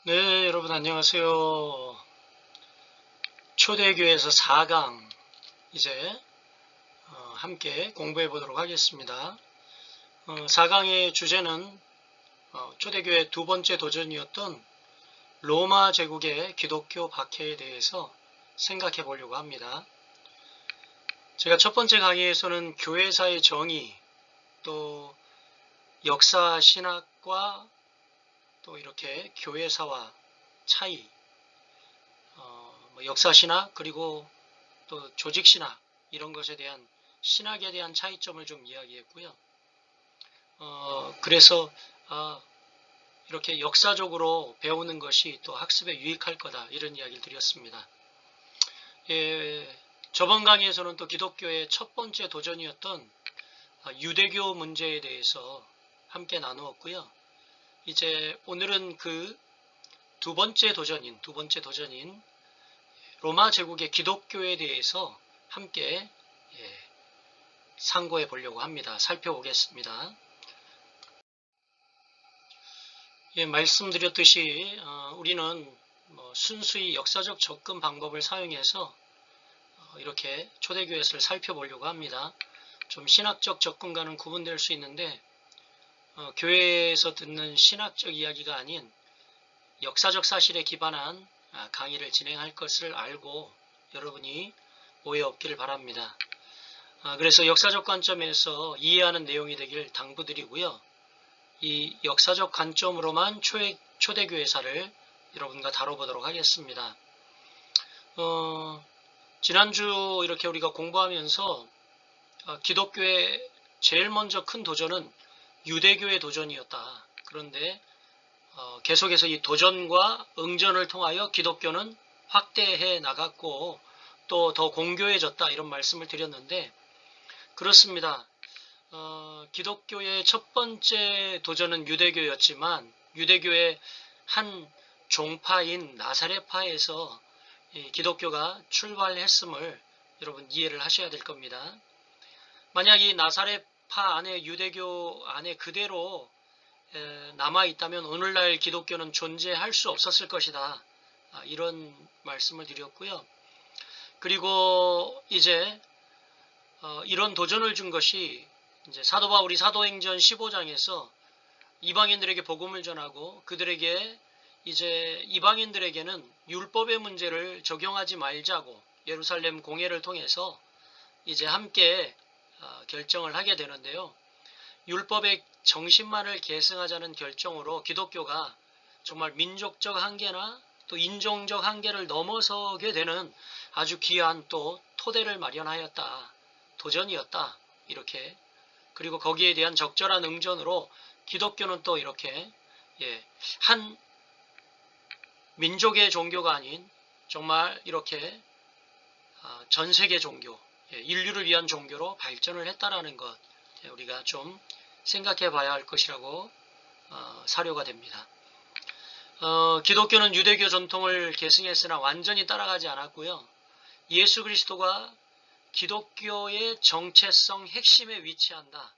네, 여러분 안녕하세요. 초대교회에서 4강 이제 함께 공부해 보도록 하겠습니다. 4강의 주제는 초대교회 두 번째 도전이었던 로마 제국의 기독교 박해에 대해서 생각해 보려고 합니다. 제가 첫 번째 강의에서는 교회사의 정의, 또 역사 신학과 또 이렇게 교회사와 차이, 역사신학 그리고 또 조직신학 이런 것에 대한 신학에 대한 차이점을 좀 이야기했고요. 그래서 이렇게 역사적으로 배우는 것이 또 학습에 유익할 거다 이런 이야기를 드렸습니다. 저번 강의에서는 또 기독교의 첫 번째 도전이었던 유대교 문제에 대해서 함께 나누었고요. 이제 오늘은 그 두 번째 도전인 로마 제국의 기독교에 대해서 함께 상고해 보려고 합니다. 살펴보겠습니다. 말씀드렸듯이 우리는 순수히 역사적 접근 방법을 사용해서 이렇게 초대교회를 살펴보려고 합니다. 좀 신학적 접근과는 구분될 수 있는데 교회에서 듣는 신학적 이야기가 아닌 역사적 사실에 기반한 강의를 진행할 것을 알고 여러분이 오해 없기를 바랍니다. 그래서 역사적 관점에서 이해하는 내용이 되길 당부드리고요. 이 역사적 관점으로만 초대교회사를 여러분과 다뤄보도록 하겠습니다. 지난주 이렇게 우리가 공부하면서 기독교의 제일 먼저 큰 도전은 유대교의 도전이었다. 그런데 계속해서 이 도전과 응전을 통하여 기독교는 확대해 나갔고 또 더 공교해졌다 이런 말씀을 드렸는데 그렇습니다. 기독교의 첫 번째 도전은 유대교였지만 유대교의 한 종파인 나사렛파에서 기독교가 출발했음을 여러분 이해를 하셔야 될 겁니다. 만약 이 나사렛파 안에 유대교 안에 그대로 남아있다면 오늘날 기독교는 존재할 수 없었을 것이다. 이런 말씀을 드렸고요. 그리고 이제 이런 도전을 준 것이 이제 사도 바울이 사도행전 15장에서 이방인들에게 복음을 전하고 그들에게 이제 이방인들에게는 율법의 문제를 적용하지 말자고 예루살렘 공회를 통해서 이제 함께 결정을 하게 되는데요. 율법의 정신만을 계승하자는 결정으로 기독교가 정말 민족적 한계나 또 인종적 한계를 넘어서게 되는 아주 귀한 또 토대를 마련하였다. 도전이었다. 이렇게. 그리고 거기에 대한 적절한 응전으로 기독교는 또 이렇게 한 민족의 종교가 아닌 정말 이렇게 전 세계 종교, 인류를 위한 종교로 발전을 했다라는 것 우리가 좀 생각해 봐야 할 것이라고 사료가 됩니다. 기독교는 유대교 전통을 계승했으나 완전히 따라가지 않았고요. 예수 그리스도가 기독교의 정체성 핵심에 위치한다.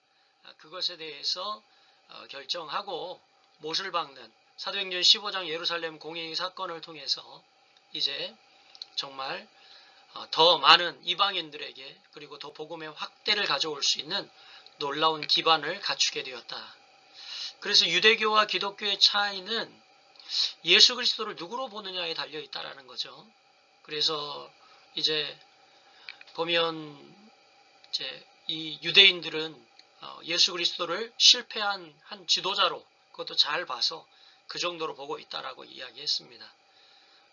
그것에 대해서 결정하고 못을 박는 사도행전 15장 예루살렘 공회 사건을 통해서 이제 정말 더 많은 이방인들에게 그리고 더 복음의 확대를 가져올 수 있는 놀라운 기반을 갖추게 되었다. 그래서 유대교와 기독교의 차이는 예수 그리스도를 누구로 보느냐에 달려 있다라는 거죠. 그래서 이제 보면 이제 이 유대인들은 예수 그리스도를 실패한 한 지도자로 그것도 잘 봐서 그 정도로 보고 있다라고 이야기했습니다.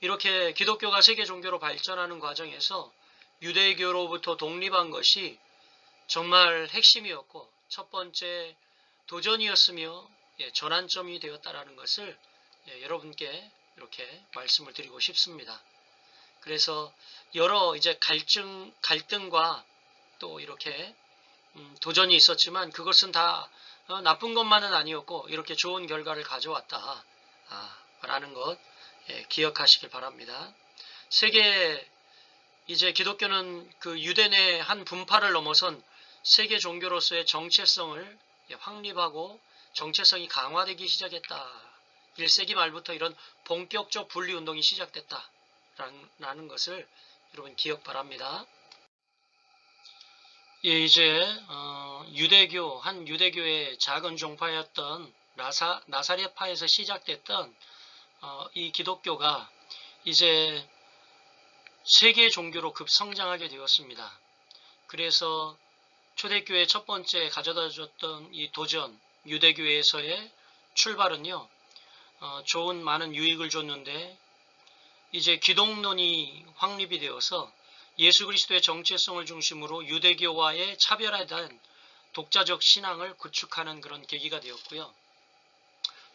이렇게 기독교가 세계 종교로 발전하는 과정에서 유대교로부터 독립한 것이 정말 핵심이었고 첫 번째 도전이었으며 전환점이 되었다라는 것을 여러분께 이렇게 말씀을 드리고 싶습니다. 그래서 여러 이제 갈등과 또 이렇게 도전이 있었지만 그것은 다 나쁜 것만은 아니었고 이렇게 좋은 결과를 가져왔다 라는 것 기억하시길 바랍니다. 세계 이제 기독교는 그 유대 내 한 분파를 넘어선 세계 종교로서의 정체성을 확립하고 정체성이 강화되기 시작했다. 1세기 말부터 이런 본격적 분리운동이 시작됐다라는 것을 여러분 기억 바랍니다. 예, 이제 한 유대교의 작은 종파였던 나사렛파에서 시작됐던 이 기독교가 이제 세계 종교로 급성장하게 되었습니다. 그래서 초대교회 첫 번째 가져다 줬던 이 도전, 유대교회에서의 출발은요, 좋은 많은 유익을 줬는데 이제 기독론이 확립이 되어서 예수 그리스도의 정체성을 중심으로 유대교와의 차별화된 독자적 신앙을 구축하는 그런 계기가 되었고요.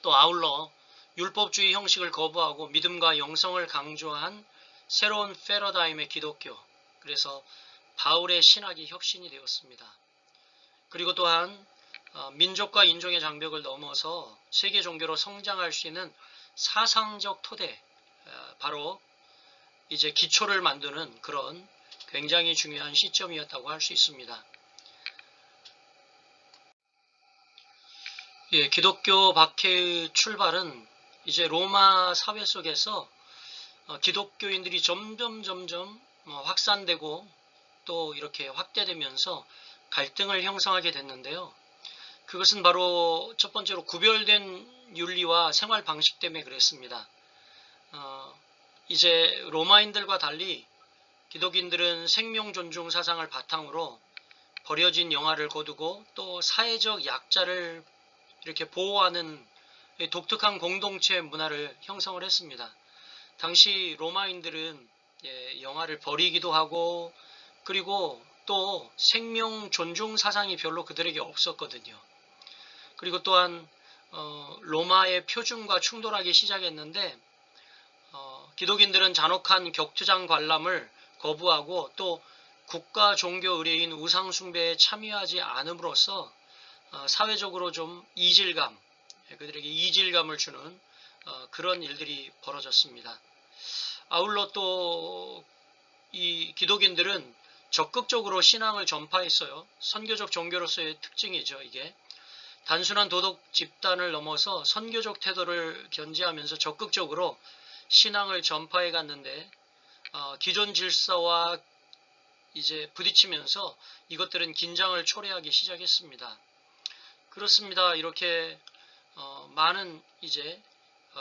또 아울러 율법주의 형식을 거부하고 믿음과 영성을 강조한 새로운 패러다임의 기독교, 그래서 바울의 신학이 혁신이 되었습니다. 그리고 또한 민족과 인종의 장벽을 넘어서 세계 종교로 성장할 수 있는 사상적 토대, 바로 이제 기초를 만드는 그런 굉장히 중요한 시점이었다고 할 수 있습니다. 예, 기독교 박해의 출발은 이제 로마 사회 속에서 기독교인들이 점점 확산되고 또 이렇게 확대되면서 갈등을 형성하게 됐는데요. 그것은 바로 첫 번째로 구별된 윤리와 생활 방식 때문에 그랬습니다. 이제 로마인들과 달리 기독인들은 생명 존중 사상을 바탕으로 버려진 영화를 거두고 또 사회적 약자를 이렇게 보호하는 독특한 공동체 문화를 형성을 했습니다. 당시 로마인들은 영화를 버리기도 하고 그리고 또 생명 존중 사상이 별로 그들에게 없었거든요. 그리고 또한 로마의 표준과 충돌하기 시작했는데 기독인들은 잔혹한 격투장 관람을 거부하고 또 국가 종교 의례인 우상 숭배에 참여하지 않음으로써 사회적으로 좀 그들에게 이질감을 주는 그런 일들이 벌어졌습니다. 아울러 또 이 기독인들은 적극적으로 신앙을 전파했어요. 선교적 종교로서의 특징이죠, 이게. 단순한 도덕 집단을 넘어서 선교적 태도를 견지하면서 적극적으로 신앙을 전파해 갔는데 기존 질서와 이제 부딪히면서 이것들은 긴장을 초래하기 시작했습니다. 그렇습니다. 이렇게 많은 이제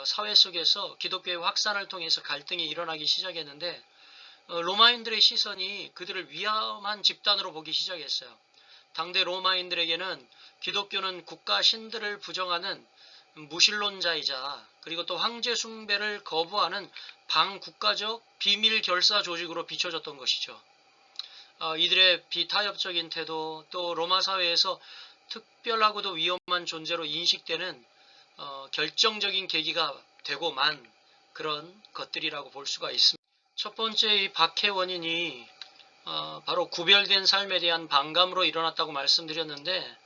사회 속에서 기독교의 확산을 통해서 갈등이 일어나기 시작했는데 로마인들의 시선이 그들을 위험한 집단으로 보기 시작했어요. 당대 로마인들에게는 기독교는 국가 신들을 부정하는 무신론자이자 그리고 또 황제 숭배를 거부하는 반국가적 비밀 결사 조직으로 비춰졌던 것이죠. 이들의 비타협적인 태도, 또 로마 사회에서 특별하고도 위험한 존재로 인식되는 결정적인 계기가 되고 만 그런 것들이라고 볼 수가 있습니다. 첫 번째 이 박해 원인이 바로 구별된 삶에 대한 반감으로 일어났다고 말씀드렸는데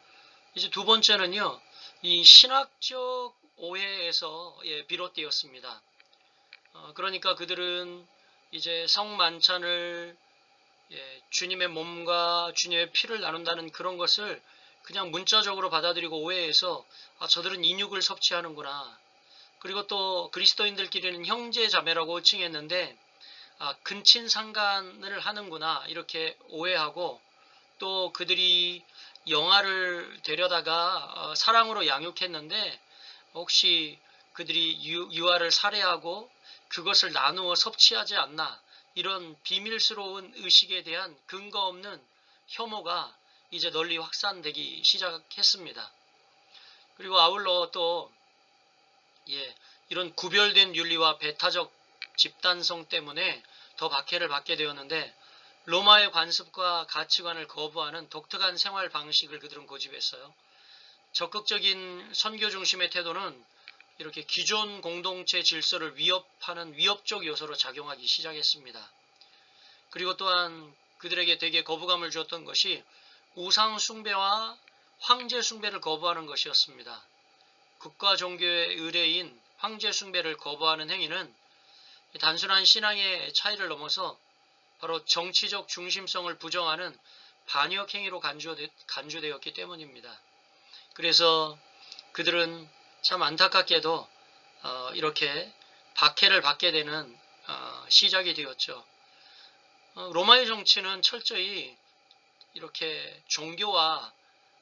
이제 두 번째는요, 이 신학적 오해에서 비롯되었습니다. 그러니까 그들은 이제 성만찬을 주님의 몸과 주님의 피를 나눈다는 그런 것을 그냥 문자적으로 받아들이고 오해해서 저들은 인육을 섭취하는구나. 그리고 또 그리스도인들끼리는 형제 자매라고 칭했는데 근친상간을 하는구나 이렇게 오해하고 또 그들이 영아를 데려다가 사랑으로 양육했는데 혹시 그들이 유아를 살해하고 그것을 나누어 섭취하지 않나 이런 비밀스러운 의식에 대한 근거 없는 혐오가 이제 널리 확산되기 시작했습니다. 그리고 아울러 또 이런 구별된 윤리와 배타적 집단성 때문에 더 박해를 받게 되었는데 로마의 관습과 가치관을 거부하는 독특한 생활 방식을 그들은 고집했어요. 적극적인 선교 중심의 태도는 이렇게 기존 공동체 질서를 위협하는 위협적 요소로 작용하기 시작했습니다. 그리고 또한 그들에게 되게 거부감을 주었던 것이 우상 숭배와 황제 숭배를 거부하는 것이었습니다. 국가 종교의 의례인 황제 숭배를 거부하는 행위는 단순한 신앙의 차이를 넘어서 바로 정치적 중심성을 부정하는 반역 행위로 간주되었기 때문입니다. 그래서 그들은 참 안타깝게도 이렇게 박해를 받게 되는 시작이 되었죠. 로마의 정치는 철저히 이렇게 종교와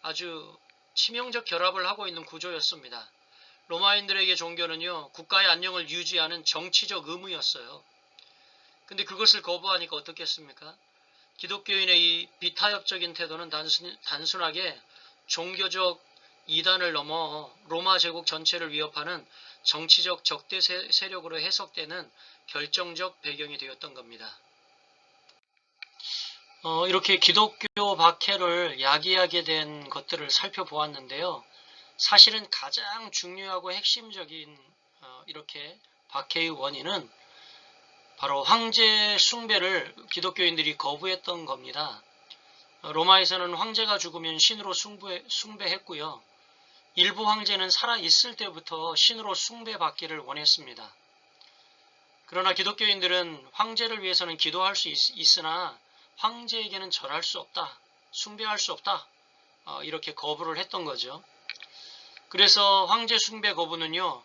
아주 치명적 결합을 하고 있는 구조였습니다. 로마인들에게 종교는요, 국가의 안녕을 유지하는 정치적 의무였어요. 근데 그것을 거부하니까 어떻겠습니까? 기독교인의 이 비타협적인 태도는 단순하게 종교적 이단을 넘어 로마 제국 전체를 위협하는 정치적 적대 세력으로 해석되는 결정적 배경이 되었던 겁니다. 이렇게 기독교 박해를 야기하게 된 것들을 살펴보았는데요. 사실은 가장 중요하고 핵심적인 이렇게 박해의 원인은 바로 황제 숭배를 기독교인들이 거부했던 겁니다. 로마에서는 황제가 죽으면 신으로 숭배했고요. 일부 황제는 살아있을 때부터 신으로 숭배받기를 원했습니다. 그러나 기독교인들은 황제를 위해서는 기도할 수 있으나 황제에게는 절할 수 없다, 숭배할 수 없다, 이렇게 거부를 했던 거죠. 그래서 황제 숭배 거부는요,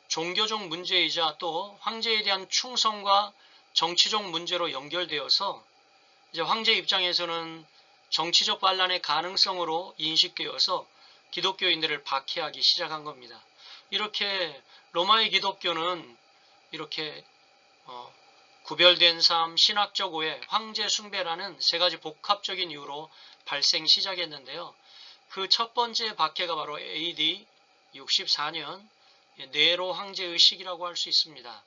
종교적 문제이자 또 황제에 대한 충성과 정치적 문제로 연결되어서 이제 황제 입장에서는 정치적 반란의 가능성으로 인식되어서 기독교인들을 박해하기 시작한 겁니다. 이렇게 로마의 기독교는 이렇게 구별된 삶, 신학적 오해, 황제 숭배라는 세 가지 복합적인 이유로 발생 시작했는데요. 그 첫 번째 박해가 바로 AD 64년 네로 황제의 시기라고 할 수 있습니다.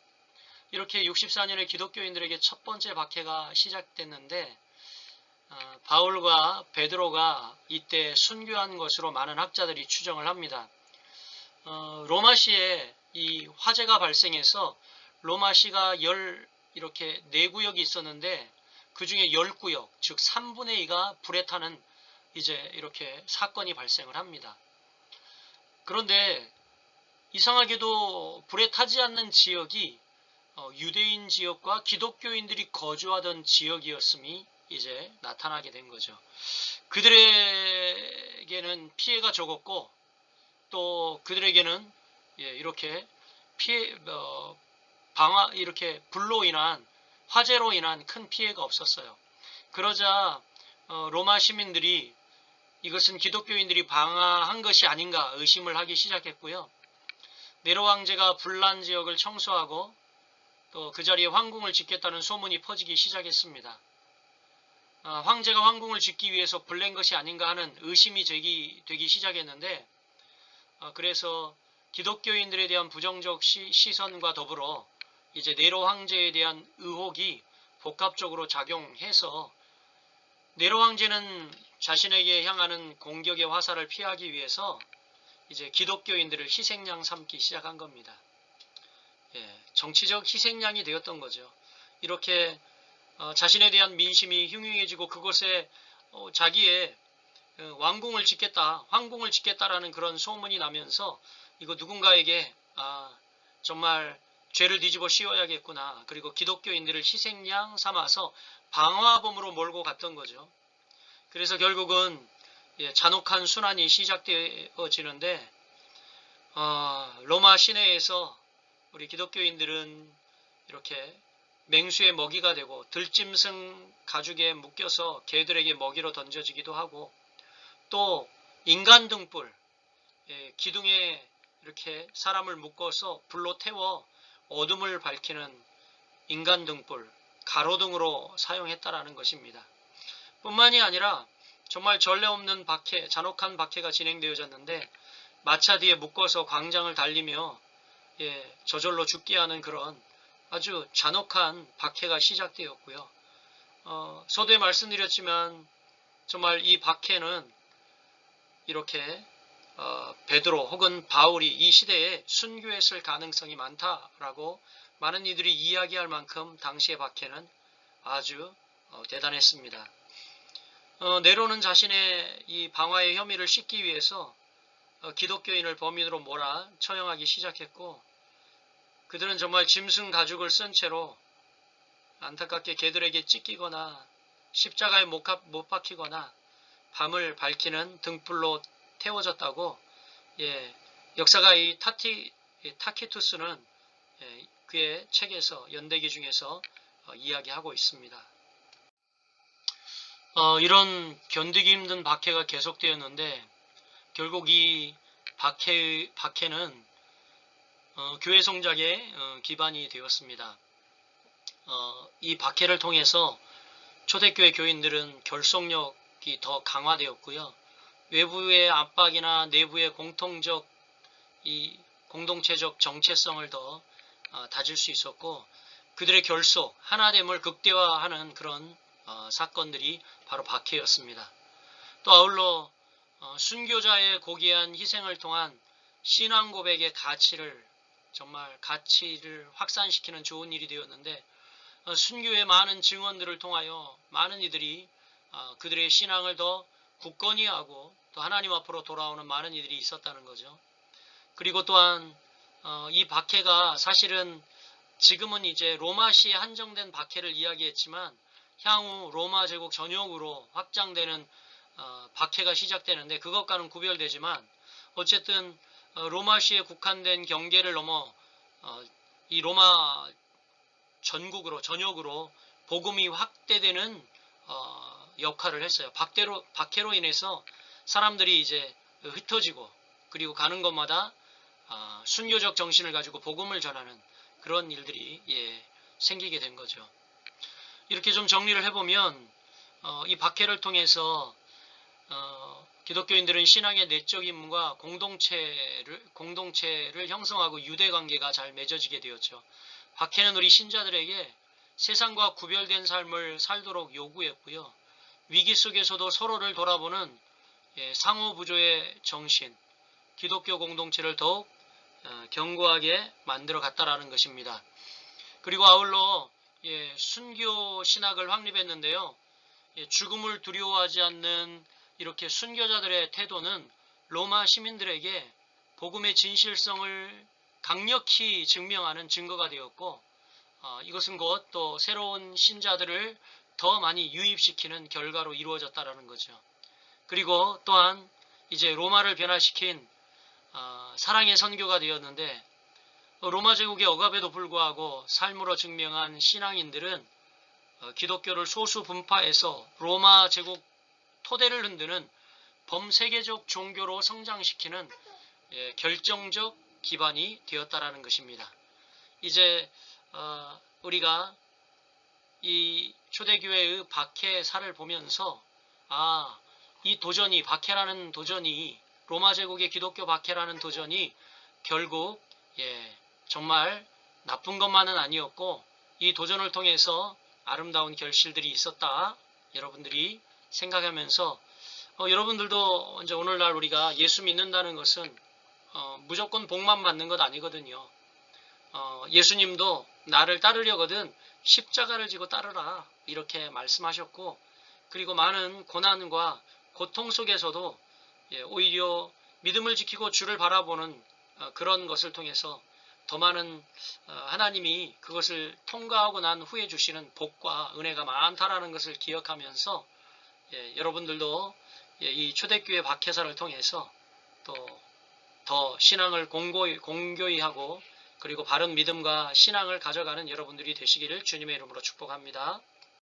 이렇게 64년에 기독교인들에게 첫 번째 박해가 시작됐는데 바울과 베드로가 이때 순교한 것으로 많은 학자들이 추정을 합니다. 로마시에 이 화재가 발생해서 로마시가 이렇게 4구역이 있었는데 그 중에 10구역, 즉 3분의 2가 불에 타는 이제 이렇게 사건이 발생을 합니다. 그런데 이상하게도 불에 타지 않는 지역이 유대인 지역과 기독교인들이 거주하던 지역이었음이 이제 나타나게 된 거죠. 그들에게는 피해가 적었고 또 그들에게는 이렇게 이렇게 불로 인한 화재로 인한 큰 피해가 없었어요. 그러자 로마 시민들이 이것은 기독교인들이 방화한 것이 아닌가 의심을 하기 시작했고요. 네로 황제가 불난 지역을 청소하고 또 그 자리에 황궁을 짓겠다는 소문이 퍼지기 시작했습니다. 황제가 황궁을 짓기 위해서 불낸 것이 아닌가 하는 의심이 제기되기 시작했는데 그래서 기독교인들에 대한 부정적 시선과 더불어 이제 네로 황제에 대한 의혹이 복합적으로 작용해서 네로 황제는 자신에게 향하는 공격의 화살을 피하기 위해서 이제 기독교인들을 희생양 삼기 시작한 겁니다. 정치적 희생양이 되었던 거죠. 이렇게 자신에 대한 민심이 흉흉해지고 그곳에 자기의 왕궁을 짓겠다, 황궁을 짓겠다라는 그런 소문이 나면서 이거 누군가에게 정말 죄를 뒤집어 씌워야겠구나. 그리고 기독교인들을 희생양 삼아서 방화범으로 몰고 갔던 거죠. 그래서 결국은 잔혹한 순환이 시작되어지는데 로마 시내에서 우리 기독교인들은 이렇게 맹수의 먹이가 되고 들짐승 가죽에 묶여서 개들에게 먹이로 던져지기도 하고 또 인간 등불, 기둥에 이렇게 사람을 묶어서 불로 태워 어둠을 밝히는 인간 등불, 가로등으로 사용했다라는 것입니다. 뿐만이 아니라 정말 전례 없는 박해, 잔혹한 박해가 진행되어졌는데 마차 뒤에 묶어서 광장을 달리며 저절로 죽게 하는 그런 아주 잔혹한 박해가 시작되었고요. 서두에 말씀드렸지만 정말 이 박해는 이렇게 베드로 혹은 바울이 이 시대에 순교했을 가능성이 많다라고 많은 이들이 이야기할 만큼 당시의 박해는 아주 대단했습니다. 네로는 자신의 이 방화의 혐의를 씻기 위해서 기독교인을 범인으로 몰아 처형하기 시작했고 그들은 정말 짐승 가죽을 쓴 채로 안타깝게 개들에게 찢기거나 십자가에 못 박히거나 밤을 밝히는 등불로 태워졌다고 역사가 이 이 타키투스는 그의 책에서 연대기 중에서 이야기하고 있습니다. 이런 견디기 힘든 박해가 계속되었는데 결국 이 박해는 교회 성장의 기반이 되었습니다. 이 박해를 통해서 초대교회 교인들은 결속력이 더 강화되었고요. 외부의 압박이나 내부의 공동체적 정체성을 더 다질 수 있었고, 그들의 결속, 하나됨을 극대화하는 그런 사건들이 바로 박해였습니다. 또 아울러 순교자의 고귀한 희생을 통한 신앙 고백의 가치를 확산시키는 좋은 일이 되었는데, 순교의 많은 증언들을 통하여 많은 이들이 그들의 신앙을 더 굳건히 하고 또 하나님 앞으로 돌아오는 많은 이들이 있었다는 거죠. 그리고 또한 이 박해가 사실은 지금은 이제 로마시에 한정된 박해를 이야기했지만 향후 로마 제국 전역으로 확장되는 박해가 시작되는데 그것과는 구별되지만 어쨌든 로마시에 국한된 경계를 넘어 이 로마 전역으로 복음이 확대되는 역할을 했어요. 박해로 인해서 사람들이 이제 흩어지고 그리고 가는 곳마다 순교적 정신을 가지고 복음을 전하는 그런 일들이 생기게 된 거죠. 이렇게 좀 정리를 해보면 이 박해를 통해서 기독교인들은 신앙의 내적 임무와 공동체를 형성하고 유대관계가 잘 맺어지게 되었죠. 박해는 우리 신자들에게 세상과 구별된 삶을 살도록 요구했고요. 위기 속에서도 서로를 돌아보는 상호부조의 정신, 기독교 공동체를 더욱 견고하게 만들어 갔다라는 것입니다. 그리고 아울러 순교 신학을 확립했는데요. 죽음을 두려워하지 않는 이렇게 순교자들의 태도는 로마 시민들에게 복음의 진실성을 강력히 증명하는 증거가 되었고, 이것은 곧 또 새로운 신자들을 더 많이 유입시키는 결과로 이루어졌다라는 거죠. 그리고 또한 이제 로마를 변화시킨 사랑의 선교가 되었는데, 로마 제국의 억압에도 불구하고 삶으로 증명한 신앙인들은 기독교를 소수 분파해서 로마 제국 토대를 흔드는 범세계적 종교로 성장시키는 결정적 기반이 되었다라는 것입니다. 이제 우리가 이 초대교회의 박해사를 보면서 이 도전이, 박해라는 도전이, 로마 제국의 기독교 박해라는 도전이 결국 정말 나쁜 것만은 아니었고 이 도전을 통해서 아름다운 결실들이 있었다. 여러분들이 생각하면서 여러분들도 이제 오늘날 우리가 예수 믿는다는 것은 무조건 복만 받는 것 아니거든요. 예수님도 나를 따르려거든 십자가를 지고 따르라 이렇게 말씀하셨고, 그리고 많은 고난과 고통 속에서도 오히려 믿음을 지키고 주를 바라보는 그런 것을 통해서 더 많은 하나님이 그것을 통과하고 난 후에 주시는 복과 은혜가 많다라는 것을 기억하면서 여러분들도 이 초대교회 박해사를 통해서 또 더 신앙을 공교히 하고 그리고 바른 믿음과 신앙을 가져가는 여러분들이 되시기를 주님의 이름으로 축복합니다.